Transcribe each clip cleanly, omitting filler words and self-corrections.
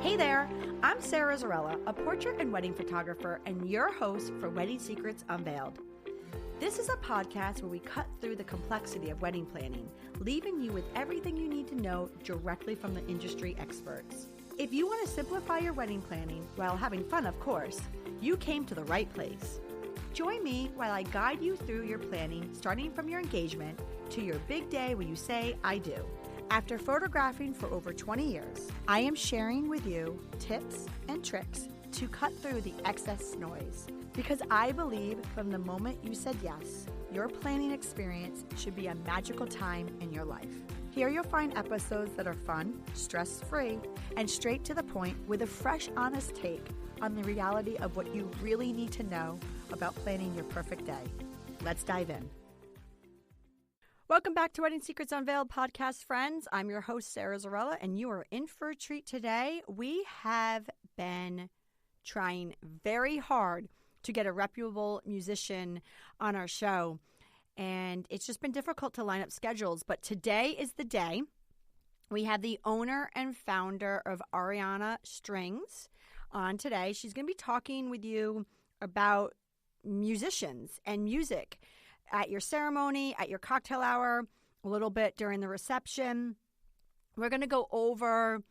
Hey there, I'm Sarah Zarella, a portrait and wedding photographer and your host for Wedding Secrets Unveiled. This is a podcast where we cut through the complexity of wedding planning, leaving you with everything you need to know directly from the industry experts. If you want to simplify your wedding planning while having fun, of course, you came to the right place. Join me while I guide you through your planning, starting from your engagement to your big day when you say, I do. After photographing for over 20 years, I am sharing with you tips and tricks to cut through the excess noise. Because I believe from the moment you said yes, your planning experience should be a magical time in your life. Here you'll find episodes that are fun, stress-free, and straight to the point with a fresh, honest take on the reality of what you really need to know about planning your perfect day. Let's dive in. Welcome back to Wedding Secrets Unveiled podcast, friends. I'm your host, Sarah Zarella, and you are in for a treat today. We have been trying very hard to get a reputable musician on our show, and it's just been difficult to line up schedules, but today is the day. We have the owner and founder of Ariana Strings on today. She's going to be talking with you about musicians and music at your ceremony, at your cocktail hour, a little bit during the reception. We're going to go over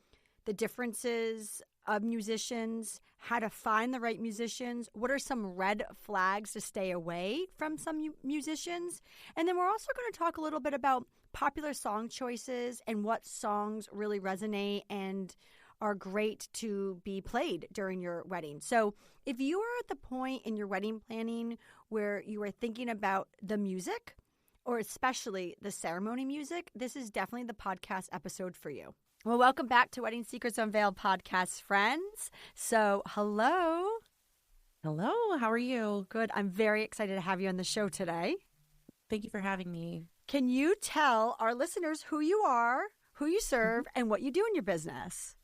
the differences of musicians, how to find the right musicians, what are some red flags to stay away from some musicians, and then we're also going to talk a little bit about popular song choices and what songs really resonate and are great to be played during your wedding. So if you are at the point in your wedding planning where you are thinking about the music, or especially the ceremony music, this is definitely the podcast episode for you. Well, welcome back to Wedding Secrets Unveiled podcast, friends. So hello. Hello, how are you? Good. I'm very excited to have you on the show today. Thank you for having me. Can you tell our listeners who you are, who you serve, and what you do in your business?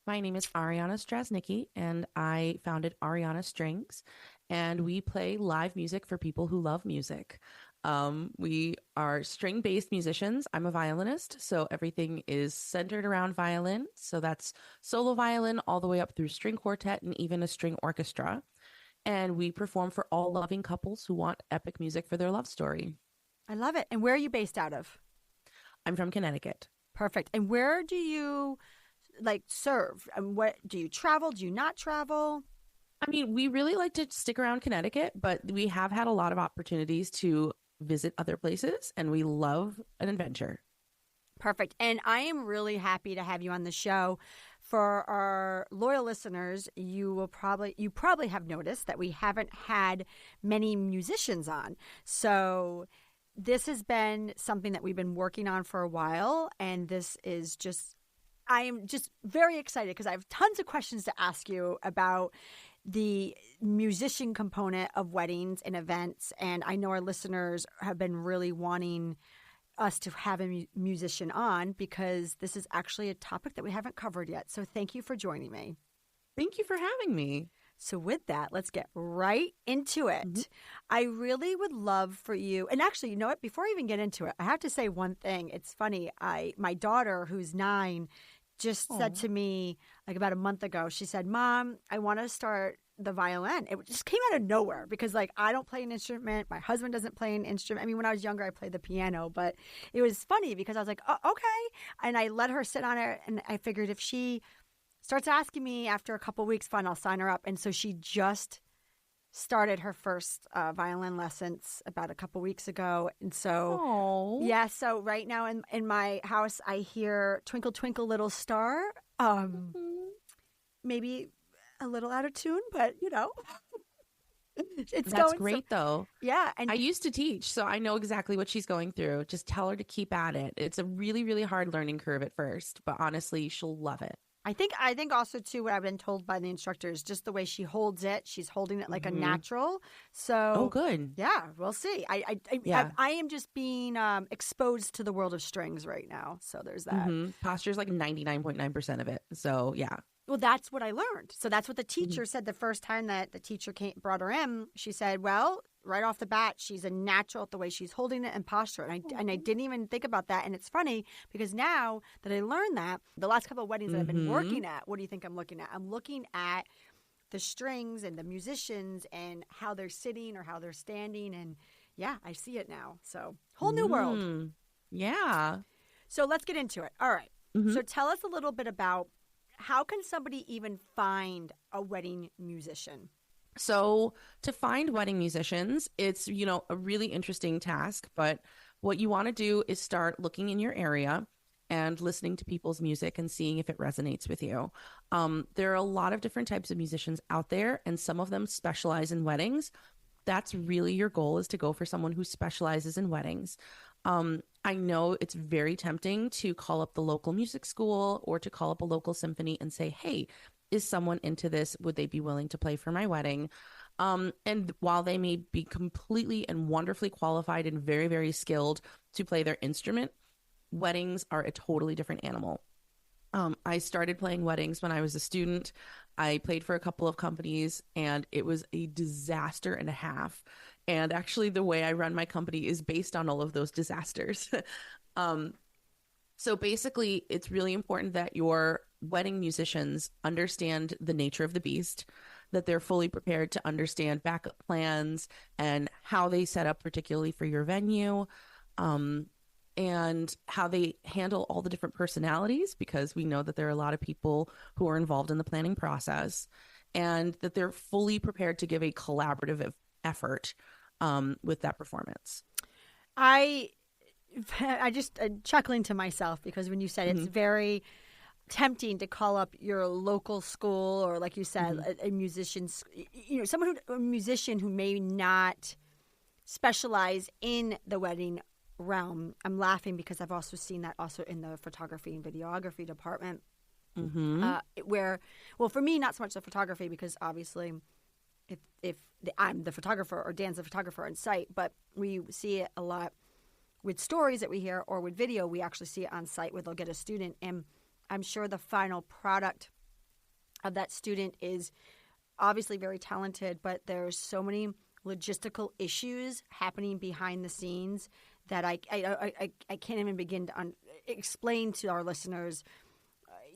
My name is Ariana Straznicky, and I founded Ariana Strings, and we play live music for people who love music. We are string-based musicians. I'm a violinist, so everything is centered around violin. So that's solo violin all the way up through string quartet and even a string orchestra. And we perform for all loving couples who want epic music for their love story. I love it. And where are you based out of? I'm from Connecticut. Perfect. And where do you serve? And what do you travel? Do you not travel? I mean, we really like to stick around Connecticut, but we have had a lot of opportunities to visit other places, and we love an adventure. Perfect. And I am really happy to have you on the show. For our loyal listeners, you probably have noticed that we haven't had many musicians on. So this has been something that we've been working on for a while, and I am just very excited because I have tons of questions to ask you about the musician component of weddings and events. And I know our listeners have been really wanting us to have a musician on because this is actually a topic that we haven't covered yet. So thank you for joining me. Thank you for having me. So with that, let's get right into it. Mm-hmm. I really would love for you, and actually, you know what? Before I even get into it, I have to say one thing. It's funny. My daughter, who's 9, just said to me about a month ago, she said, Mom, I want to start the violin. It just came out of nowhere because I don't play an instrument. My husband doesn't play an instrument. I mean, when I was younger, I played the piano, but it was funny because I was like, oh, okay. And I let her sit on it. And I figured if she starts asking me after a couple of weeks, fine, I'll sign her up. And so she just started her first violin lessons about a couple weeks ago. And so, yeah, so right now in my house, I hear Twinkle, Twinkle, Little Star. Maybe a little out of tune, but That's great though. Yeah. And I used to teach, so I know exactly what she's going through. Just tell her to keep at it. It's a really, really hard learning curve at first, but honestly, she'll love it. I think also too, what I've been told by the instructors, just the way she holds it, she's holding it like a natural. So, good. Yeah, we'll see. I am just being exposed to the world of strings right now. So there's that. Posture is like 99.9% of it. So yeah. Well, that's what I learned. So that's what the teacher said the first time that the teacher brought her in. She said, well, right off the bat, she's a natural at the way she's holding it and posture. And I didn't even think about that. And it's funny because now that I learned that, the last couple of weddings that I've been working at, what do you think I'm looking at? I'm looking at the strings and the musicians and how they're sitting or how they're standing. And yeah, I see it now. So whole new world. Yeah. So let's get into it. All right. So tell us a little bit about how can somebody even find a wedding musician? So to find wedding musicians, it's, a really interesting task. But what you want to do is start looking in your area and listening to people's music and seeing if it resonates with you. There are a lot of different types of musicians out there, and some of them specialize in weddings. That's really your goal, is to go for someone who specializes in weddings. I know it's very tempting to call up the local music school or to call up a local symphony and say, hey, is someone into this? Would they be willing to play for my wedding? And while they may be completely and wonderfully qualified and very, very skilled to play their instrument, weddings are a totally different animal. I started playing weddings when I was a student. I played for a couple of companies, and it was a disaster and a half. And actually, the way I run my company is based on all of those disasters. So basically, it's really important that your wedding musicians understand the nature of the beast, that they're fully prepared to understand backup plans and how they set up, particularly for your venue, and how they handle all the different personalities, because we know that there are a lot of people who are involved in the planning process, and that they're fully prepared to give a collaborative effort with that performance. I just chuckling to myself because when you said it's very tempting to call up your local school or, like you said, a musician, a musician who may not specialize in the wedding realm. I'm laughing because I've also seen that also in the photography and videography department, where, well, for me, not so much the photography, because obviously if I'm the photographer or Dan's the photographer on site, but we see it a lot with stories that we hear, or with video, we actually see it on site where they'll get a student, and I'm sure the final product of that student is obviously very talented, but there's so many logistical issues happening behind the scenes that I can't even begin to explain to our listeners.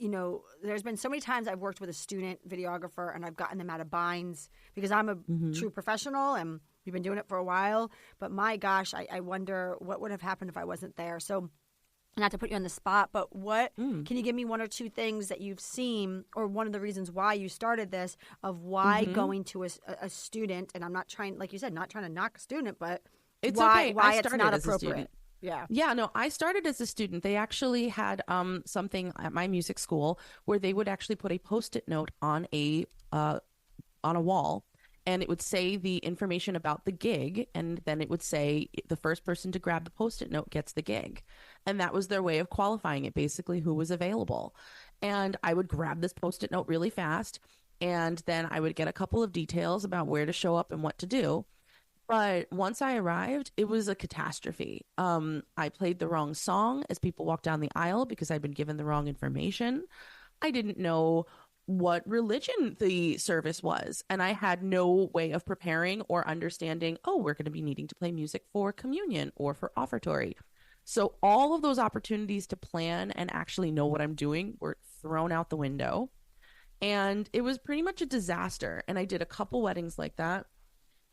There's been so many times I've worked with a student videographer and I've gotten them out of binds because I'm a true professional and we've been doing it for a while. But my gosh, I wonder what would have happened if I wasn't there. So not to put you on the spot, but can you give me one or two things that you've seen, or one of the reasons why you started this, of why going to a student, and I'm not trying, like you said, not trying to knock a student, but it's why it's not appropriate. Yeah, no, I started as a student. They actually had something at my music school where they would actually put a Post-it note on a wall, and it would say the information about the gig, and then it would say the first person to grab the Post-it note gets the gig. And that was their way of qualifying it, basically who was available. And I would grab this Post-it note really fast, and then I would get a couple of details about where to show up and what to do. But once I arrived, it was a catastrophe. I played the wrong song as people walked down the aisle because I'd been given the wrong information. I didn't know what religion the service was, and I had no way of preparing or understanding, we're going to be needing to play music for communion or for offertory. So all of those opportunities to plan and actually know what I'm doing were thrown out the window. And it was pretty much a disaster. And I did a couple weddings like that.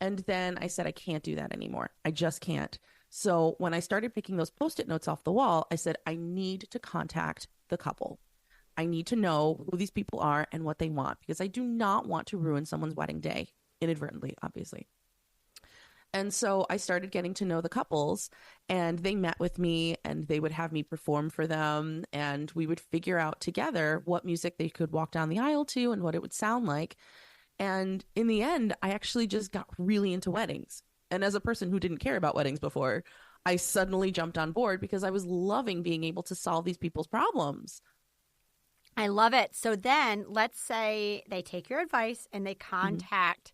And then I said, I can't do that anymore. I just can't. So when I started picking those Post-it notes off the wall, I said, I need to contact the couple. I need to know who these people are and what they want, because I do not want to ruin someone's wedding day inadvertently, obviously. And so I started getting to know the couples, and they met with me and they would have me perform for them. And we would figure out together what music they could walk down the aisle to and what it would sound like. And in the end, I actually just got really into weddings. And as a person who didn't care about weddings before, I suddenly jumped on board because I was loving being able to solve these people's problems. I love it. So then let's say they take your advice and they contact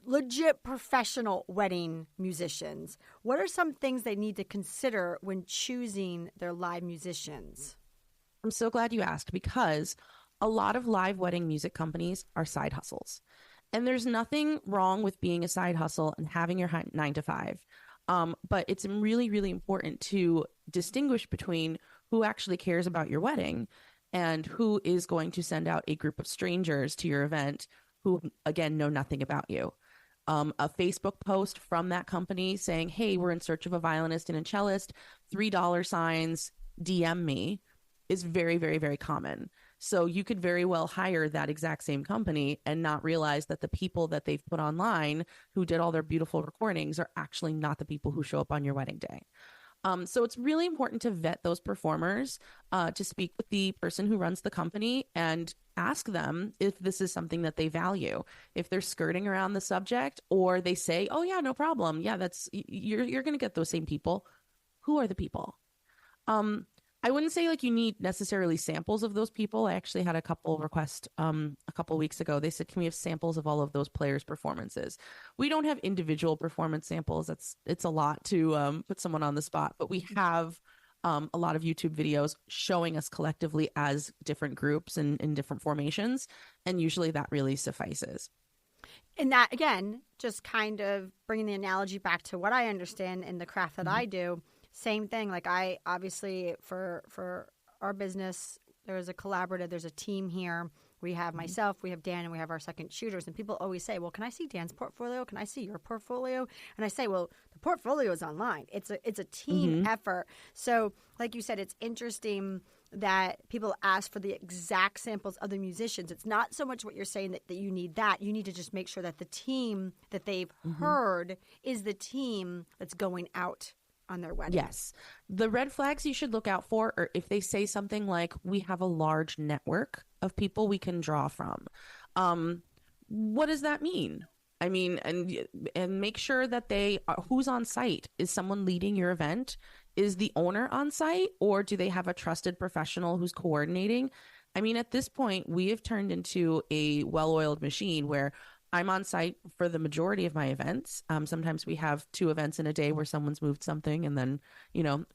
legit professional wedding musicians. What are some things they need to consider when choosing their live musicians? I'm so glad you asked, because a lot of live wedding music companies are side hustles. And there's nothing wrong with being a side hustle and having your 9 to 5. But it's really, really important to distinguish between who actually cares about your wedding and who is going to send out a group of strangers to your event who, again, know nothing about you. A Facebook post from that company saying, hey, we're in search of a violinist and a cellist, $3 signs, DM me, is very, very, very common. So you could very well hire that exact same company and not realize that the people that they've put online who did all their beautiful recordings are actually not the people who show up on your wedding day. So it's really important to vet those performers, to speak with the person who runs the company and ask them if this is something that they value. If they're skirting around the subject, or they say, oh yeah, no problem. Yeah, that's, you're going to get those same people. Who are the people? I wouldn't say like you need necessarily samples of those people. I actually had a couple requests a couple weeks ago. They said, can we have samples of all of those players' performances? We don't have individual performance samples. It's a lot to put someone on the spot, but we have a lot of YouTube videos showing us collectively as different groups and in different formations. And usually that really suffices. And that, again, just kind of bringing the analogy back to what I understand in the craft that I do. Same thing. Like, I obviously, for our business, there's a collaborative, there's a team here. We have myself, we have Dan, and we have our second shooters. And people always say, well, can I see Dan's portfolio? Can I see your portfolio? And I say, well, the portfolio is online. It's a team effort. So like you said, it's interesting that people ask for the exact samples of the musicians. It's not so much what you're saying that you need that. You need to just make sure that the team that they've heard is the team that's going out on their wedding. Yes. The red flags you should look out for are if they say something like, we have a large network of people we can draw from. What does that mean? I mean, and make sure that they who's on site. Is someone leading your event? Is the owner on site, or do they have a trusted professional who's coordinating? I mean, at this point, we have turned into a well-oiled machine where I'm on site for the majority of my events. Sometimes we have 2 events in a day where someone's moved something, and then,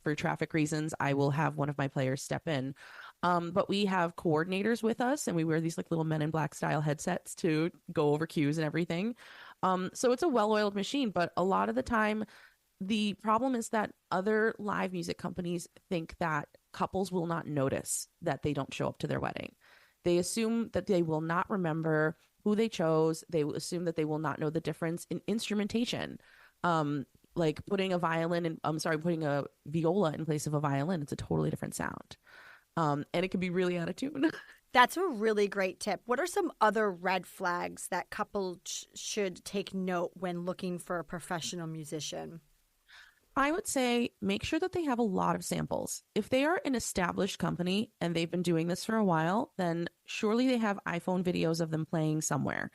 for traffic reasons, I will have one of my players step in. But we have coordinators with us, and we wear these like little Men in Black style headsets to go over cues and everything. So it's a well-oiled machine, but a lot of the time, the problem is that other live music companies think that couples will not notice that they don't show up to their wedding. They assume that they will not remember who they chose. They will assume that they will not know the difference in instrumentation. Like putting a viola in place of a violin, it's a totally different sound. And it can be really out of tune. That's a really great tip. What are some other red flags that couples should take note when looking for a professional musician? I would say make sure that they have a lot of samples. If they are an established company and they've been doing this for a while, then surely they have iPhone videos of them playing somewhere.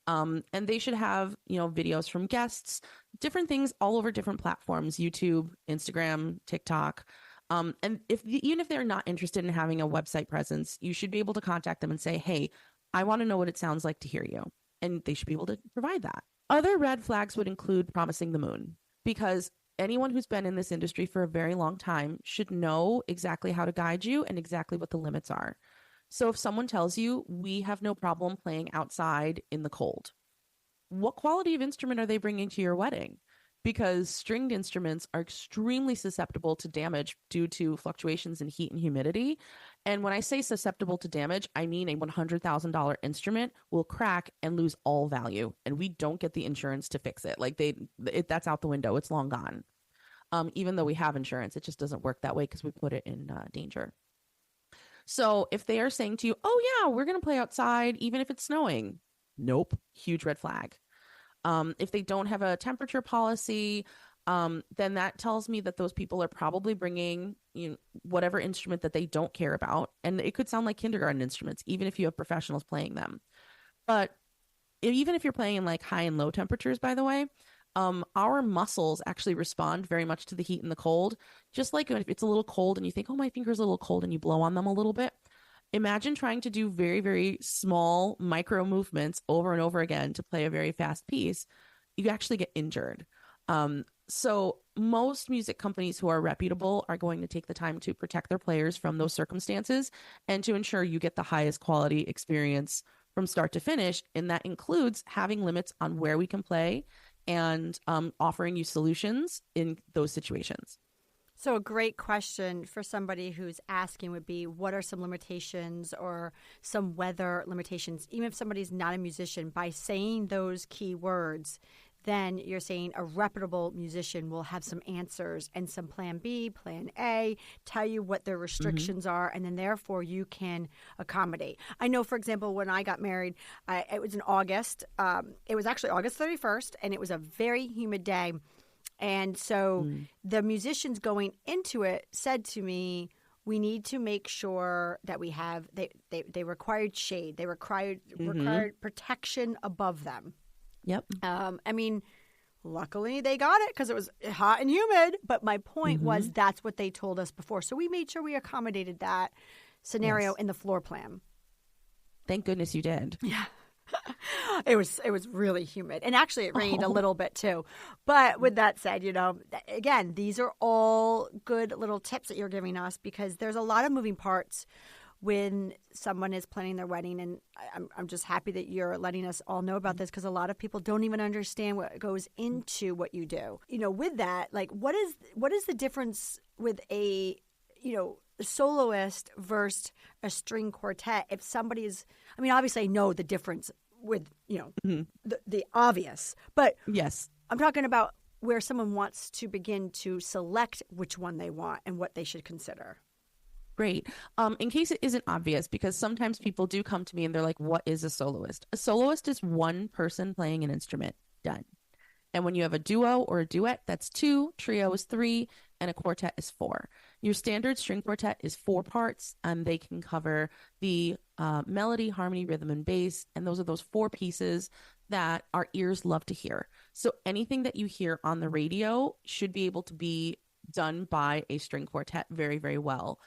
And they should have, videos from guests, different things all over different platforms, YouTube, Instagram, TikTok. And even if they're not interested in having a website presence, you should be able to contact them and say, hey, I want to know what it sounds like to hear you. And they should be able to provide that. Other red flags would include promising the moon, because anyone who's been in this industry for a very long time should know exactly how to guide you and exactly what the limits are. So if someone tells you, we have no problem playing outside in the cold, what quality of instrument are they bringing to your wedding? Because stringed instruments are extremely susceptible to damage due to fluctuations in heat and humidity. And when I say susceptible to damage, I mean a $100,000 instrument will crack and lose all value, and we don't get the insurance to fix it. Like that's out the window. It's long gone. Even though we have insurance, it just doesn't work that way because we put it in danger. So if they are saying to you, oh yeah, we're going to play outside even if it's snowing. Nope. Huge red flag. If they don't have a temperature policy, then that tells me that those people are probably bringing whatever instrument that they don't care about. And it could sound like kindergarten instruments, even if you have professionals playing them. But even if you're playing in like high and low temperatures, by the way, our muscles actually respond very much to the heat and the cold. Just like if it's a little cold and you think, oh, my finger's a little cold, and you blow on them a little bit. Imagine trying to do very, very small micro movements over and over again to play a very fast piece. You actually get injured. So most music companies who are reputable are going to take the time to protect their players from those circumstances and to ensure you get the highest quality experience from start to finish. And that includes having limits on where we can play and offering you solutions in those situations. So a great question for somebody who's asking would be, what are some limitations or some weather limitations? Even if somebody's not a musician, by saying those key words, then you're saying a reputable musician will have some answers and some plan B, plan A, tell you what their restrictions are, and then therefore you can accommodate. I know, for example, when I got married, it was in August. It was actually August 31st, and it was a very humid day. And so the musicians going into it said to me, we need to make sure that we have, they required shade. They required protection above them. Yep. I mean, luckily they got it because it was hot and humid. But my point was that's what they told us before. So we made sure we accommodated that scenario in the floor plan. Thank goodness you did. Yeah. It was really humid. And actually it rained a little bit too. But with that said, you know, again, these are all good little tips that you're giving us because there's a lot of moving parts when someone is planning their wedding. And I'm just happy that you're letting us all know about this because a lot of people don't even understand what goes into what you do. You know, with that, like what is the difference with a, you know, soloist versus a string quartet? If somebody's, I mean, obviously I know the difference with, you know, the obvious, but yes, I'm talking about where someone wants to begin to select which one they want and what they should consider. Great. In case it isn't obvious, because sometimes people do come to me and they're like, what is a soloist? A soloist is one person playing an instrument. Done. And when you have a duo or a duet, that's 2, trio is 3, and a quartet is 4. Your standard string quartet is 4 parts, and they can cover the melody, harmony, rhythm, and bass. And those are those 4 pieces that our ears love to hear. So anything that you hear on the radio should be able to be done by a string quartet very, very well,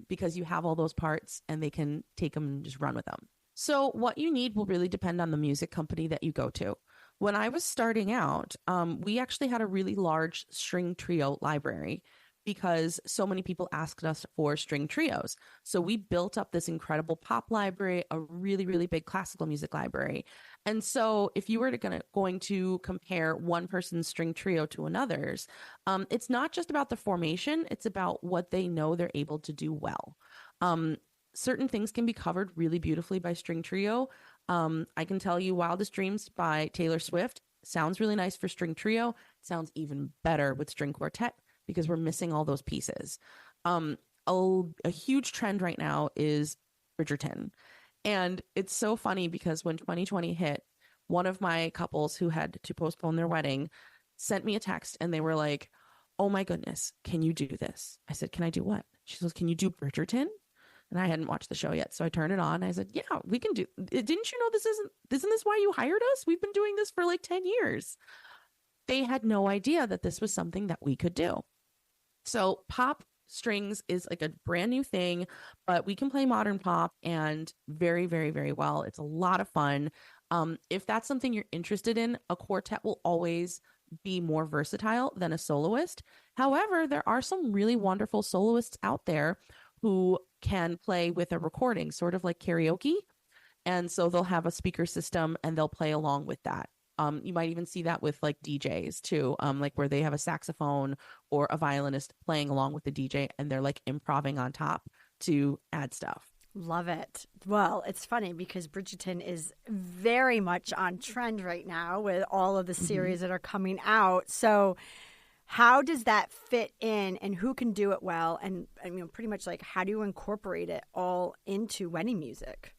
because you have all those parts and they can take them and just run with them. So what you need will really depend on the music company that you go to. When I was starting out, we actually had a really large string trio library because so many people asked us for string trios. So we built up this incredible pop library, a really, really big classical music library. And so if you were going to compare one person's string trio to another's, it's not just about the formation, it's about what they know they're able to do well. Certain things can be covered really beautifully by string trio. I can tell you Wildest Dreams by Taylor Swift sounds really nice for string trio. It sounds even better with string quartet because we're missing all those pieces. A huge trend right now is Bridgerton. And it's so funny because when 2020 hit, one of my couples who had to postpone their wedding sent me a text and they were like, oh my goodness, can you do this? I said, can I do what? She goes, can you do Bridgerton? And I hadn't watched the show yet. So I turned it on. I said, yeah, we can do. Didn't you know isn't this why you hired us? We've been doing this for like 10 years. They had no idea that this was something that we could do. So pop strings is like a brand new thing, but we can play modern pop and very, very, very well. It's a lot of fun. If that's something you're interested in, a quartet will always be more versatile than a soloist. However, there are some really wonderful soloists out there who can play with a recording, sort of like karaoke. And so they'll have a speaker system and they'll play along with that. You might even see that with like DJs too, like where they have a saxophone or a violinist playing along with the DJ and they're like improvising on top to add stuff. Love it. Well, it's funny because Bridgerton is very much on trend right now with all of the series that are coming out. So how does that fit in and who can do it well? And you know, pretty much like how do you incorporate it all into wedding music?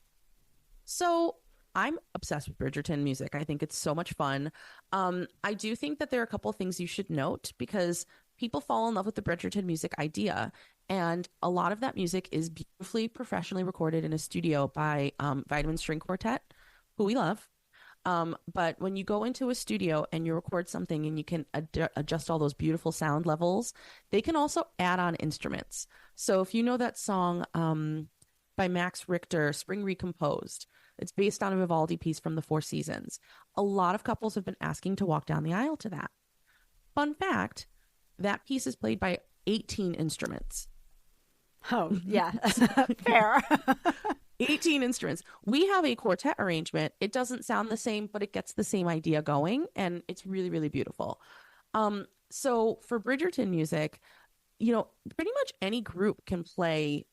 So I'm obsessed with Bridgerton music. I think it's so much fun. I do think that there are a couple of things you should note because people fall in love with the Bridgerton music idea. And a lot of that music is beautifully professionally recorded in a studio by Vitamin String Quartet, who we love. But when you go into a studio and you record something and you can adjust all those beautiful sound levels, they can also add on instruments. So if you know that song by Max Richter, Spring Recomposed, it's based on a Vivaldi piece from the Four Seasons. A lot of couples have been asking to walk down the aisle to that. Fun fact, that piece is played by 18 instruments. Oh, yeah. Fair. 18 instruments. We have a quartet arrangement. It doesn't sound the same, but it gets the same idea going, and it's really, really beautiful. So for Bridgerton music, pretty much any group can play,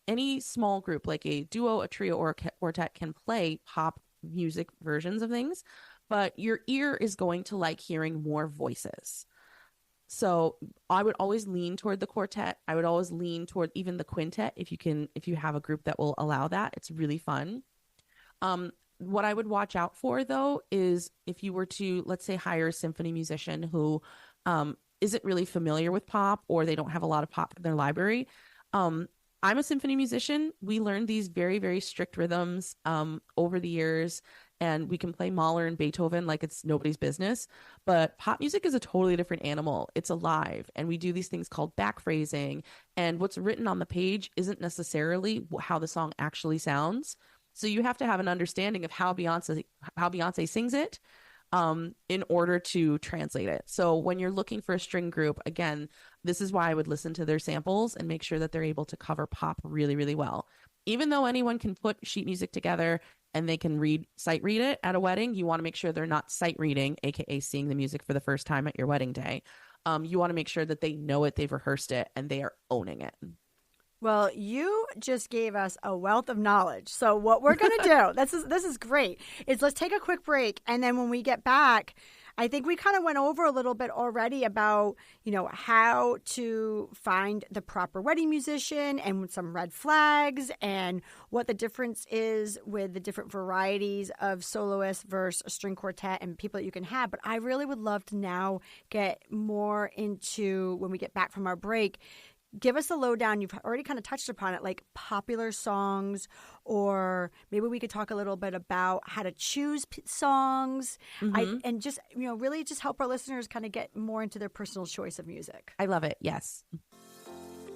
any small group, like a duo, a trio, or a quartet can play pop music versions of things, but your ear is going to like hearing more voices. So I would always lean toward the quartet. I would always lean toward even the quintet if you have a group that will allow that. It's really fun. What I would watch out for though is if you were to, let's say, hire a symphony musician who isn't really familiar with pop, or they don't have a lot of pop in their library. I'm a symphony musician. We learned these very, very strict rhythms over the years, and we can play Mahler and Beethoven like it's nobody's business. But pop music is a totally different animal. It's alive, and we do these things called back phrasing. And what's written on the page isn't necessarily how the song actually sounds. So you have to have an understanding of how Beyonce sings it in order to translate it. So when you're looking for a string group, again, this is why I would listen to their samples and make sure that they're able to cover pop really, really well. Even though anyone can put sheet music together and they can sight read it at a wedding, you want to make sure they're not sight reading, aka seeing the music for the first time at your wedding day. You want to make sure that they know it, they've rehearsed it, and they are owning it. Well, you just gave us a wealth of knowledge. So what we're going to do, this is great, is let's take a quick break. And then when we get back, I think we kind of went over a little bit already about, how to find the proper wedding musician and some red flags and what the difference is with the different varieties of soloists versus a string quartet and people that you can have. But I really would love to now get more into, when we get back from our break, give us a lowdown. You've already kind of touched upon it, like popular songs, or maybe we could talk a little bit about how to choose songs, and just, really just help our listeners kind of get more into their personal choice of music. I love it. Yes.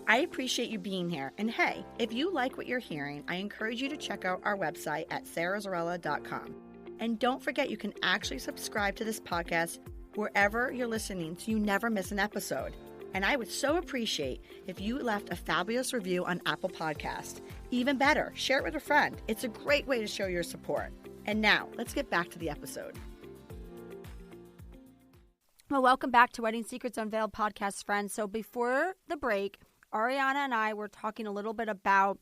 I appreciate you being here. And hey, if you like what you're hearing, I encourage you to check out our website at sarahzarella.com. And don't forget, you can actually subscribe to this podcast wherever you're listening so you never miss an episode. And I would so appreciate if you left a fabulous review on Apple Podcasts. Even better, share it with a friend. It's a great way to show your support. And now, let's get back to the episode. Well, welcome back to Wedding Secrets Unveiled podcast, friends. So before the break, Ariana and I were talking a little bit about,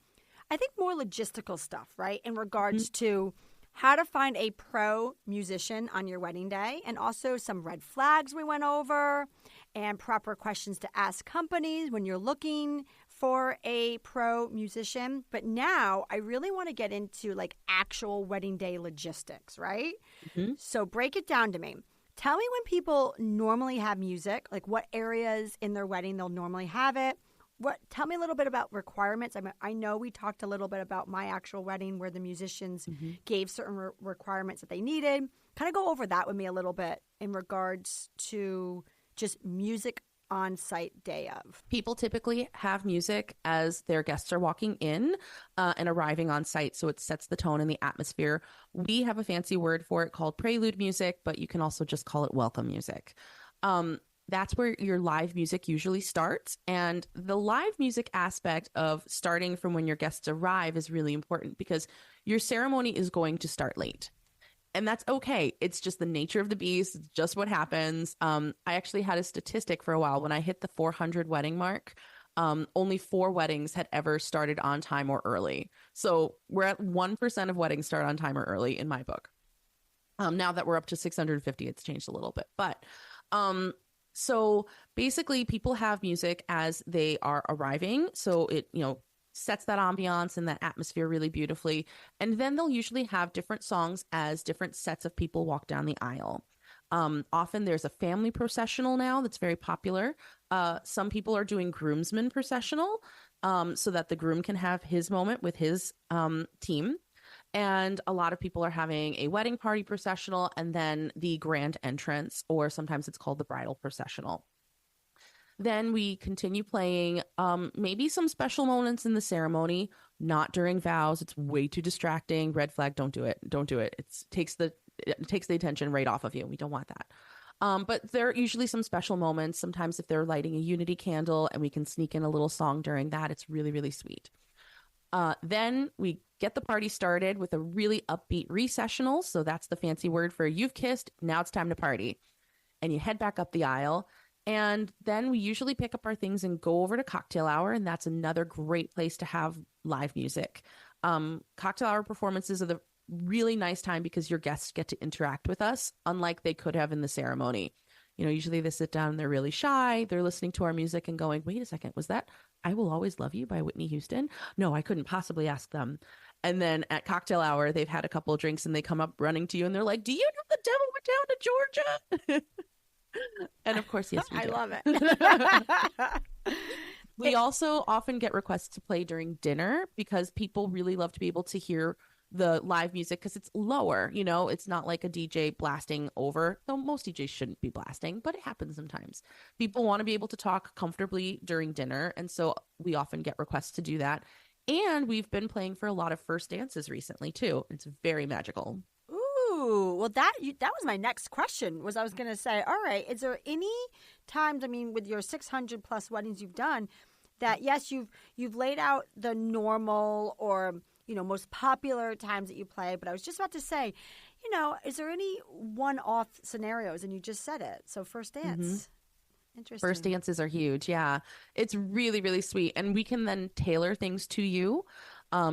I think, more logistical stuff, right? In regards to how to find a pro musician on your wedding day, and also some red flags we went over, and proper questions to ask companies when you're looking for a pro musician. But now I really want to get into like actual wedding day logistics, right? So break it down to me. Tell me when people normally have music, like what areas in their wedding they'll normally have it. Tell me a little bit about requirements. I know we talked a little bit about my actual wedding where the musicians gave certain requirements that they needed. Kind of go over that with me a little bit in regards to just music on site day of. People typically have music as their guests are walking in and arriving on site, so it sets the tone and the atmosphere. We have a fancy word for it called prelude music, but you can also just call it welcome music. That's where your live music usually starts. And the live music aspect of starting from when your guests arrive is really important because your ceremony is going to start late. And that's okay. It's just the nature of the beast. It's just what happens. I actually had a statistic for a while. When I hit the 400 wedding mark, only 4 weddings had ever started on time or early. So we're at 1% of weddings start on time or early in my book. Now that we're up to 650, it's changed a little bit. But so basically people have music as they are arriving. So it, sets that ambiance and that atmosphere really beautifully. And then they'll usually have different songs as different sets of people walk down the aisle. Often there's a family processional now that's very popular. Some people are doing groomsmen processional so that the groom can have his moment with his team. And a lot of people are having a wedding party processional and then the grand entrance, or sometimes it's called the bridal processional. Then we continue playing maybe some special moments in the ceremony, not during vows. It's way too distracting. Red flag, don't do it. Don't do it. It takes the attention right off of you. We don't want that. But there are usually some special moments. Sometimes if they're lighting a unity candle and we can sneak in a little song during that, it's really, really sweet. Then we get the party started with a really upbeat recessional. So that's the fancy word for you've kissed, now it's time to party. And you head back up the aisle. And then we usually pick up our things and go over to cocktail hour. And that's another great place to have live music. Cocktail hour performances are the really nice time because your guests get to interact with us, unlike they could have in the ceremony. Usually they sit down and they're really shy. They're listening to our music and going, wait a second, was that I Will Always Love You by Whitney Houston? No, I couldn't possibly ask them. And then at cocktail hour, they've had a couple of drinks and they come up running to you and they're like, do you know the devil went down to Georgia? And of course, yes, we do. I love it. We also often get requests to play during dinner because people really love to be able to hear the live music because it's lower. It's not like a DJ blasting over, though most DJs shouldn't be blasting, but it happens sometimes. People want to be able to talk comfortably during dinner, and so we often get requests to do that. And we've been playing for a lot of first dances recently too. It's very magical. Ooh, well, that was my next question. I was going to say, all right, is there any times, with your 600 plus weddings you've done, that yes, you've laid out the normal or most popular times that you play, but I was just about to say, is there any one-off scenarios? And you just said it. So first dance. Mm-hmm. Interesting. First dances are huge. Yeah. It's really, really sweet. And we can then tailor things to you.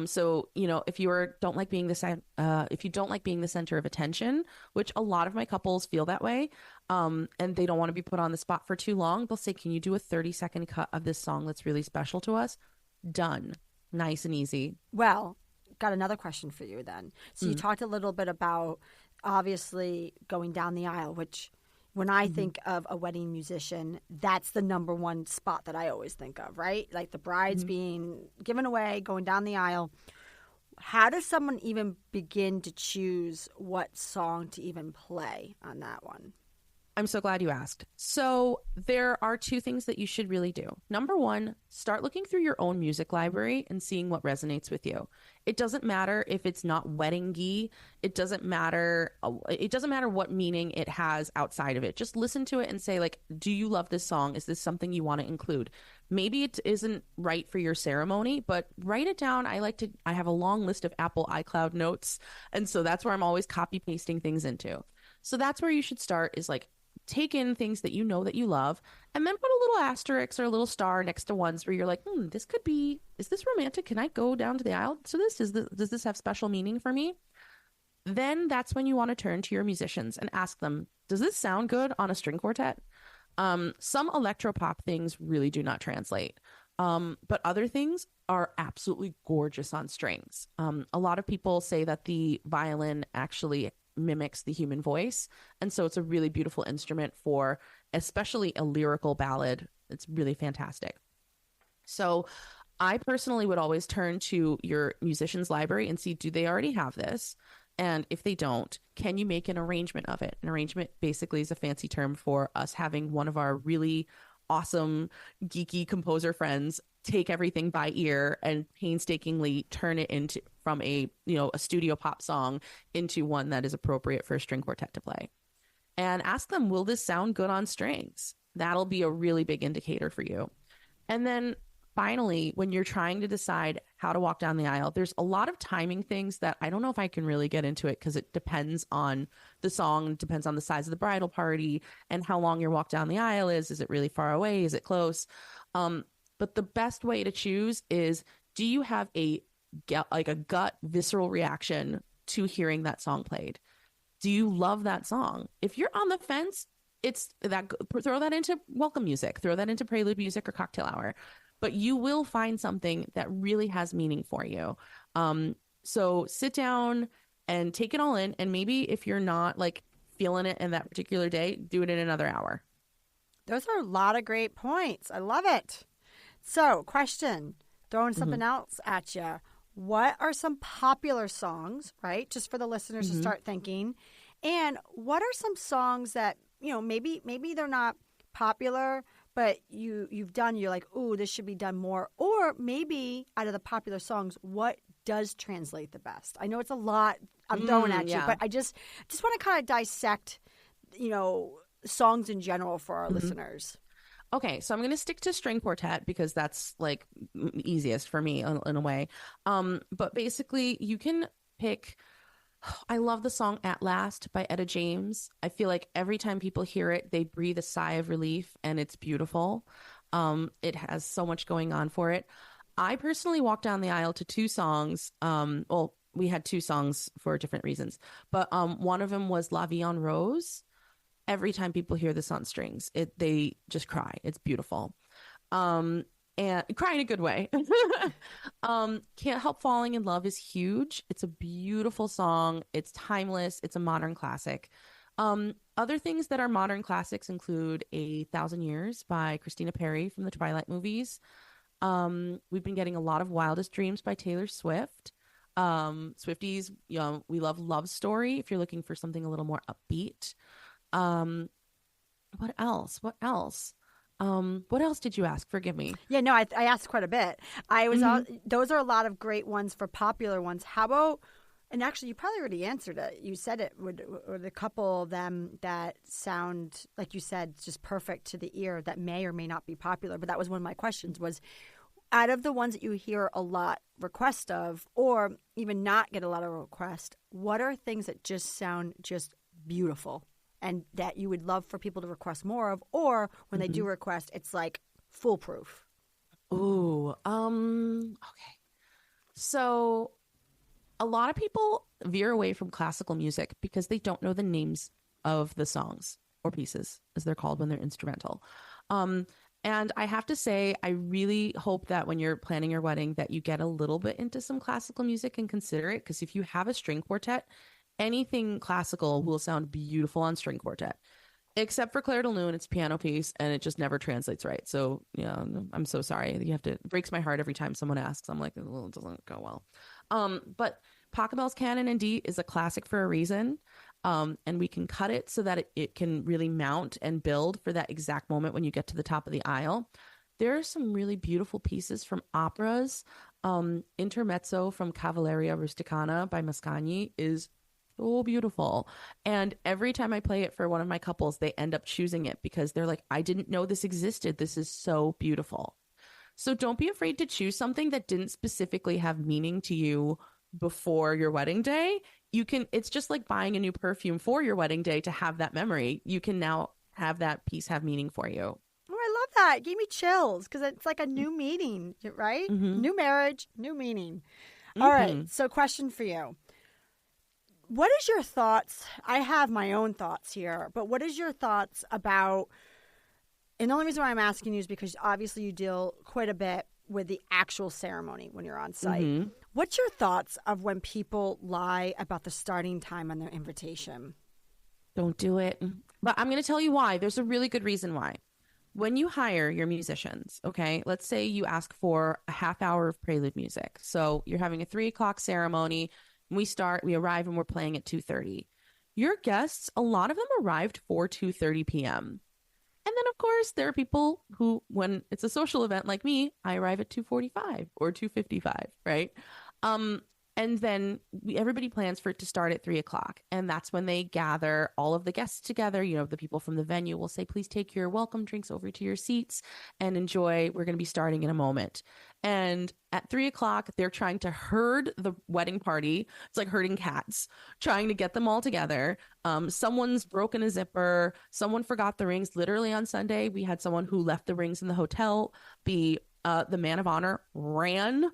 So, if you don't like being the center of attention, which a lot of my couples feel that way, and they don't want to be put on the spot for too long, they'll say, can you do a 30-second cut of this song that's really special to us? Done. Nice and easy. Well, got another question for you then. So you talked a little bit about obviously going down the aisle, which when I think of a wedding musician, that's the number one spot that I always think of, right? Like the bride's being given away, going down the aisle. How does someone even begin to choose what song to even play on that one? I'm so glad you asked. So there are two things that you should really do. Number one, start looking through your own music library and seeing what resonates with you. It doesn't matter if it's not wedding-y. It doesn't matter what meaning it has outside of it. Just listen to it and say, like, do you love this song? Is this something you want to include? Maybe it isn't right for your ceremony, but write it down. I have a long list of Apple iCloud notes. And so that's where I'm always copy pasting things into. So that's where you should start, is like, take in things that you know that you love, and then put a little asterisk or a little star next to ones where you're like, this could be, is this romantic? Can I go down to the aisle to this? Does this have special meaning for me? Then that's when you want to turn to your musicians and ask them, does this sound good on a string quartet? Some electropop things really do not translate. But other things are absolutely gorgeous on strings. A lot of people say that the violin actually mimics the human voice, and so it's a really beautiful instrument for especially a lyrical ballad. It's really fantastic. So I personally would always turn to your musician's library and see, do they already have this? And if they don't, can you make an arrangement of it? An arrangement basically is a fancy term for us having one of our really awesome geeky composer friends take everything by ear and painstakingly turn it into from a studio pop song into one that is appropriate for a string quartet to play. And ask them, will this sound good on strings? That'll be a really big indicator for you. And then finally, when you're trying to decide how to walk down the aisle, there's a lot of timing things that I don't know if I can really get into it because it depends on the song, depends on the size of the bridal party and how long your walk down the aisle is. Is it really far away? Is it close? But the best way to choose is, do you have a gut visceral reaction to hearing that song played? Do you love that song? If you're on the fence, throw that into welcome music, throw that into prelude music or cocktail hour. But you will find something that really has meaning for you. So sit down and take it all in. And maybe if you're not like feeling it in that particular day, do it in another hour. Those are a lot of great points. I love it. So question, throwing something else at you. What are some popular songs, right? Just for the listeners to start thinking. And what are some songs that, maybe they're not popular, but you've done, you're like, ooh, this should be done more. Or maybe out of the popular songs, what does translate the best? I know it's a lot I'm throwing at you, but I just want to kind of dissect, songs in general for our listeners. Okay, so I'm going to stick to string quartet because that's like easiest for me in a way. But basically, you can pick. I love the song At Last by Etta James. I feel like every time people hear it, they breathe a sigh of relief and it's beautiful. It has so much going on for it. I personally walked down the aisle to two songs. Well, we had two songs for different reasons, but one of them was La Vie en Rose. Every time people hear this on strings, they just cry. It's beautiful. Um, and cry in a good way. Can't Help Falling in Love is huge. It's a beautiful song. It's timeless. It's a modern classic. Other things that are modern classics include A Thousand Years by Christina Perri from the Twilight movies. We've been getting a lot of Wildest Dreams by Taylor Swift. Swifties, we love Love Story if you're looking for something a little more upbeat. Um, what else? What else? What else did you ask? Forgive me. Yeah, no, I asked quite a bit. Those are a lot of great ones for popular ones. How about, and actually you probably already answered it. You said it with a couple of them that sound, like you said, just perfect to the ear that may or may not be popular. But that was one of my questions was, out of the ones that you hear a lot request of, or even not get a lot of request, what are things that just sound just beautiful and that you would love for people to request more of, or when they do request, it's like foolproof? Ooh, okay. So a lot of people veer away from classical music because they don't know the names of the songs or pieces, as they're called when they're instrumental. And I have to say, I really hope that when you're planning your wedding that you get a little bit into some classical music and consider it. Because if you have a string quartet, anything classical will sound beautiful on string quartet. Except for Claire de Lune, it's a piano piece and it just never translates right. So, yeah, I'm so sorry. It breaks my heart every time someone asks. I'm like, well, it doesn't go well. But Pachelbel's Canon in D is a classic for a reason. And we can cut it so that it can really mount and build for that exact moment when you get to the top of the aisle. There are some really beautiful pieces from operas. Intermezzo from Cavalleria Rusticana by Mascagni is so beautiful. And every time I play it for one of my couples, they end up choosing it because they're like, I didn't know this existed. This is so beautiful. So don't be afraid to choose something that didn't specifically have meaning to you before your wedding day. It's just like buying a new perfume for your wedding day to have that memory. You can now have that piece have meaning for you. Oh, I love that. It gave me chills because it's like a new meaning, right? Mm-hmm. New marriage, new meaning. Mm-hmm. All right. So question for you. What is your thoughts? I have my own thoughts here, but what is your thoughts about, and the only reason why I'm asking you is because obviously you deal quite a bit with the actual ceremony when you're on site. Mm-hmm. What's your thoughts of when people lie about the starting time on their invitation? Don't do it. But I'm going to tell you why. There's a really good reason why. When you hire your musicians, okay, let's say you ask for a half hour of prelude music. So you're having a 3:00 ceremony. We arrive and we're playing at 2:30. Your guests, a lot of them arrived for 2:30 p.m. And then, of course, there are people who, when it's a social event like me, I arrive at 2:45 or 2:55, right? And then everybody plans for it to start at 3:00. And that's when they gather all of the guests together. You know, the people from the venue will say, please take your welcome drinks over to your seats and enjoy. We're going to be starting in a moment. And at 3:00, they're trying to herd the wedding party. It's like herding cats, trying to get them all together. Someone's broken a zipper. Someone forgot the rings. Literally on Sunday, we had someone who left the rings in the hotel. The man of honor ran.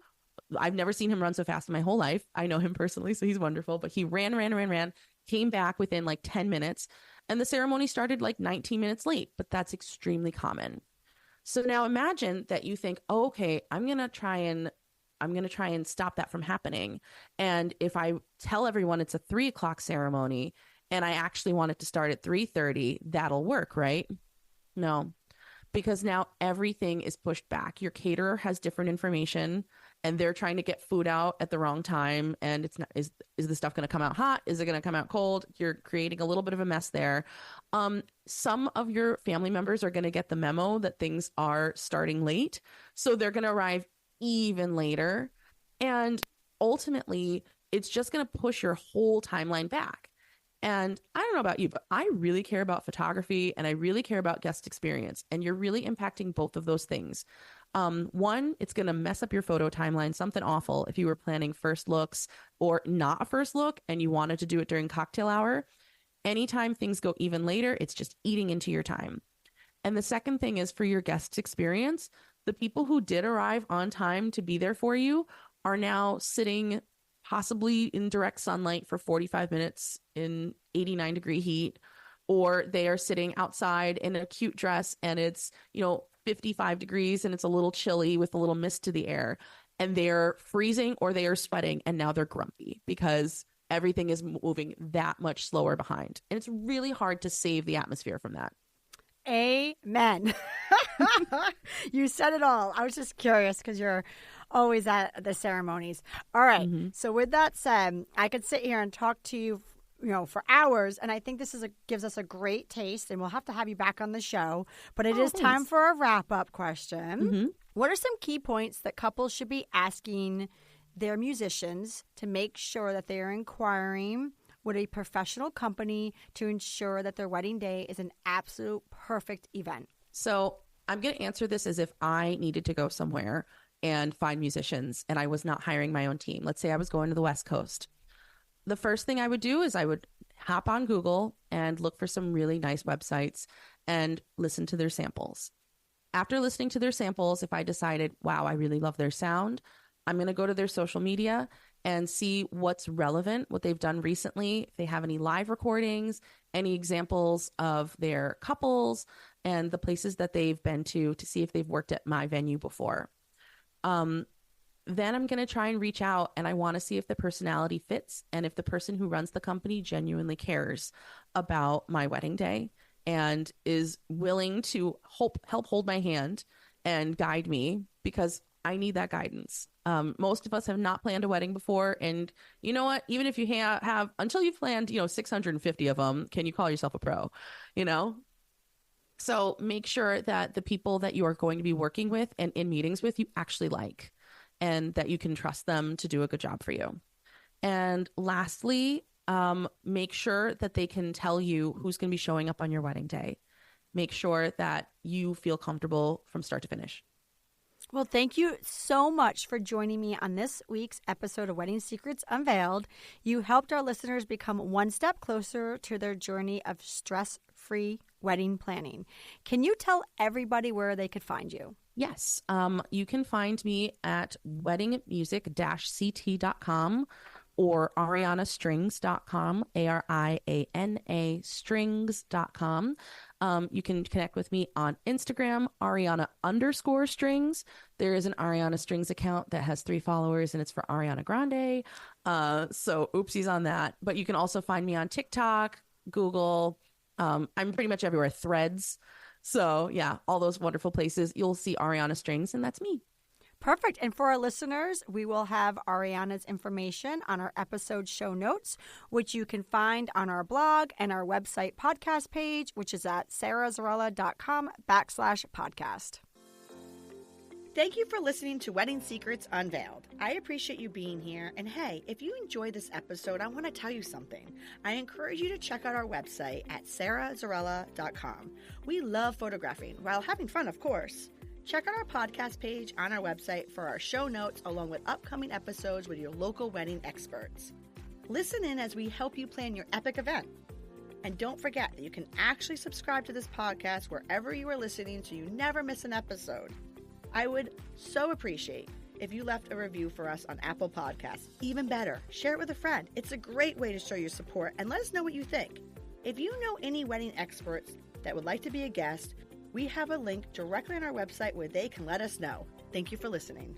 I've never seen him run so fast in my whole life. I know him personally, so he's wonderful. But he ran, came back within like 10 minutes. And the ceremony started like 19 minutes late. But that's extremely common. So now imagine that you think, oh, okay, I'm going to try and stop that from happening. And if I tell everyone it's a 3:00 ceremony and I actually want it to start at 3:30, that'll work, right? No, because now everything is pushed back. Your caterer has different information and they're trying to get food out at the wrong time. And it's not, is the stuff going to come out hot? Is it going to come out cold? You're creating a little bit of a mess there. Some of your family members are going to get the memo that things are starting late. So they're going to arrive even later. And ultimately, it's just going to push your whole timeline back. And I don't know about you, but I really care about photography and I really care about guest experience. And you're really impacting both of those things. One, it's going to mess up your photo timeline, something awful. If you were planning first looks or not a first look and you wanted to do it during cocktail hour, anytime things go even later, it's just eating into your time. And the second thing is for your guest experience, the people who did arrive on time to be there for you are now sitting possibly in direct sunlight for 45 minutes in 89-degree heat, or they are sitting outside in a cute dress and it's, 55 degrees and it's a little chilly with a little mist to the air, and they're freezing or they are sweating and now they're grumpy because everything is moving that much slower behind. And it's really hard to save the atmosphere from that. Amen. You said it all. I was just curious because you're always at the ceremonies. All right. Mm-hmm. So with that said, I could sit here and talk to you, for hours. And I think this gives us a great taste, and we'll have to have you back on the show. But it is time for a wrap-up question. Mm-hmm. What are some key points that couples should be asking their musicians to make sure that they are inquiring with a professional company to ensure that their wedding day is an absolute perfect event? So I'm going to answer this as if I needed to go somewhere and find musicians and I was not hiring my own team. Let's say I was going to the West Coast. The first thing I would do is I would hop on Google and look for some really nice websites and listen to their samples. After listening to their samples, if I decided, wow, I really love their sound, I'm going to go to their social media and see what's relevant, what they've done recently, if they have any live recordings, any examples of their couples, and the places that they've been to see if they've worked at my venue before. Then I'm going to try and reach out, and I want to see if the personality fits and if the person who runs the company genuinely cares about my wedding day and is willing to help hold my hand and guide me, because I need that guidance. Most of us have not planned a wedding before. And you know what? Even if you have until you've planned, 650 of them, can you call yourself a pro? So make sure that the people that you are going to be working with and in meetings with, you actually like, and that you can trust them to do a good job for you. And lastly, make sure that they can tell you who's going to be showing up on your wedding day. Make sure that you feel comfortable from start to finish. Well, thank you so much for joining me on this week's episode of Wedding Secrets Unveiled. You helped our listeners become one step closer to their journey of stress-free wedding planning. Can you tell everybody where they could find you? Yes. You can find me at weddingmusic-ct.com or arianastrings.com, ARIANA strings.com. You can connect with me on Instagram, Ariana_strings. There is an Ariana Strings account that has 3 followers, and it's for Ariana Grande. So oopsies on that. But you can also find me on TikTok, Google. I'm pretty much everywhere. Threads. So yeah, all those wonderful places. You'll see Ariana Strings, and that's me. Perfect. And for our listeners, we will have Ariana's information on our episode show notes, which you can find on our blog and our website podcast page, which is at sarahzarella.com/podcast. Thank you for listening to Wedding Secrets Unveiled. I appreciate you being here. And hey, if you enjoyed this episode, I want to tell you something. I encourage you to check out our website at sarahzarella.com. We love photographing while having fun, of course. Check out our podcast page on our website for our show notes, along with upcoming episodes with your local wedding experts. Listen in as we help you plan your epic event. And don't forget that you can actually subscribe to this podcast wherever you are listening so you never miss an episode. I would so appreciate if you left a review for us on Apple Podcasts. Even better, share it with a friend. It's a great way to show your support, and let us know what you think. If you know any wedding experts that would like to be a guest, we have a link directly on our website where they can let us know. Thank you for listening.